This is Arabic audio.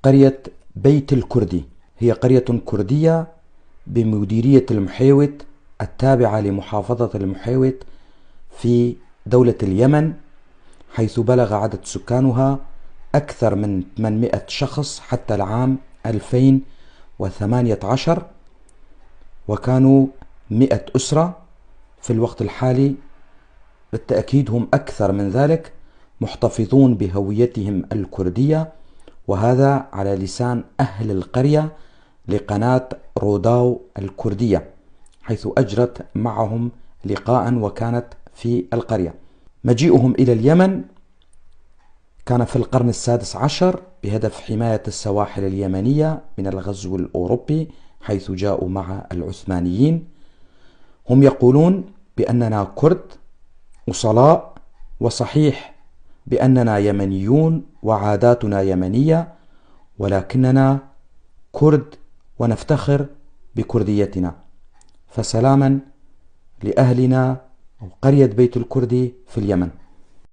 قرية بيت الكردي هي قرية كردية بمديرية المحيوت التابعة لمحافظة المحيوت في دولة اليمن، حيث بلغ عدد سكانها أكثر من 800 شخص حتى العام 2018، وكانوا 100 أسرة. في الوقت الحالي بالتأكيد هم أكثر من ذلك، محتفظون بهويتهم الكردية، وهذا على لسان أهل القرية لقناة روداو الكردية، حيث أجرت معهم لقاء وكانت في القرية. مجيئهم إلى اليمن كان في القرن السادس عشر بهدف حماية السواحل اليمنية من الغزو الأوروبي، حيث جاءوا مع العثمانيين. هم يقولون بأننا كرد أصلاء، وصحيح بأننا يمنيون وعاداتنا يمنية، ولكننا كرد ونفتخر بكرديتنا. فسلاما لأهلنا أو قرية بيت الكردي في اليمن.